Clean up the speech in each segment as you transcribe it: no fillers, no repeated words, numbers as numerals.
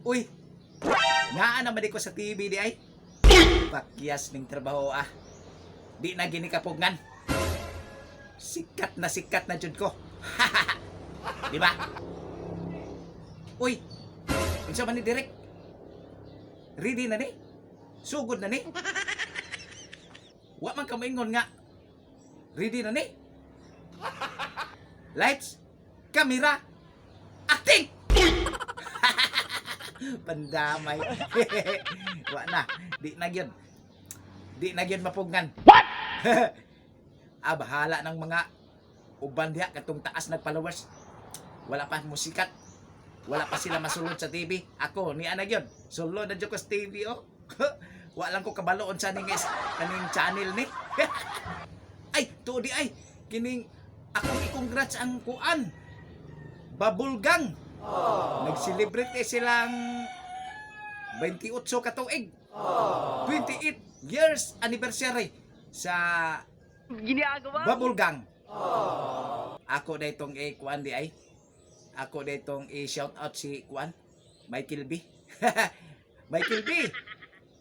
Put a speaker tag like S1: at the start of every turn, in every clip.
S1: Uy, nga naman di ko sa TV di ay. Pakyas ning trabaho ah. Di na gini kapugngan. Sikat na jud ko. Di ba? Uy, unsa man ni Direk? Ready na ni? Sugod na ni? Wa man ka maingon nga. Ready na ni? Lights, camera, acting! Pandamay. Wa na, di na gyud. Di na gyud mapugngan. What? Bahala ng mga uban diha katong taas nag-followers. Wala pa musikat. Wala pa sila masulod sa TV. Ako, ni ana gyud. Sulod na jud ko sa TV oh. Wa lang ko kabaloon sa kaning channel ni. Ay, tuodi ay. Kining akong i-congrats ang kuan. Babulgang. Nag-celebrate silang 28 katuig. 28 years anniversary sa
S2: Ginagawa mo.
S1: Babulgang. Ako na itong kuan di ay. Ako na itong i-shout out si kuan. Michael B. Michael B.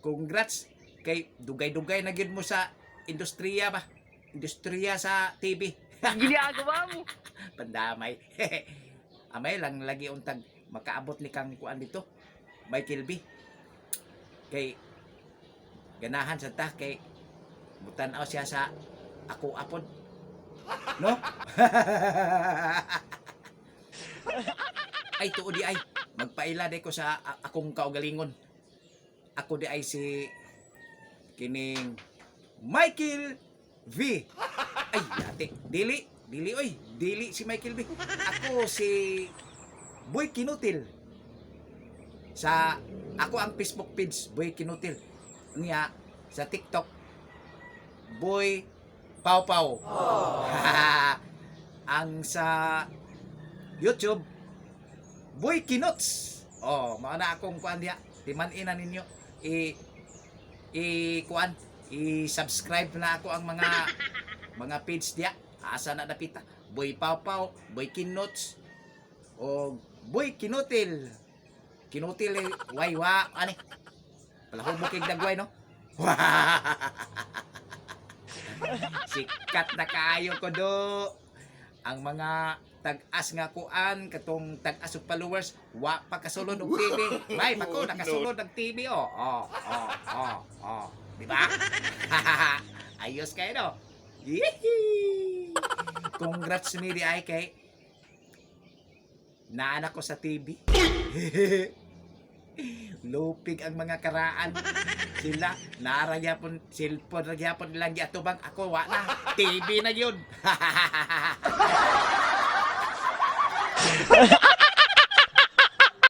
S1: Congrats kay dugay-dugay na gyud mo sa industriya ba? Industriya sa TV.
S2: Ginagawa mo.
S1: Pandamay. Amay lang lagi untag makaabot ni kang kuan dito. Michael B. Kay ganahan sa ta kay mutan-aw siya sa ako apod. No? Ay tuo di ay magpaila de ko sa akong kaugalingon. Ako di ay si kining Michael V. Ay yate, dili oy, dili si Michael V. Ako si Boy Kinutil. Sa ako ang Facebook page Boy Kinutil. Niya sa TikTok Boy Pau Pau. Ang sa YouTube Boy Kinuts. Oh, mao na akong kuan diha. Timan-ina ninyo kuan i-subscribe na ako ang mga page diha. Asa na dapita? Boy Pau Pau, Boy Kinuts o Boy Kinutil. Kinutil waywa ani. Palahubog kay dagway no. Sikat na kaayo ko do. Ang mga tag-as nga kuan katong tag-as og followers wa pa kasulod og TV. May pako nakasulod og TV oh. Di ba? Ayos kayo no. Yee! Congrats mi di ay kay naanak ko sa TV. Lupig ang mga karaan. Sila naragyapon cellphone ragyapon lang giatubang ako wa na. TV na yun.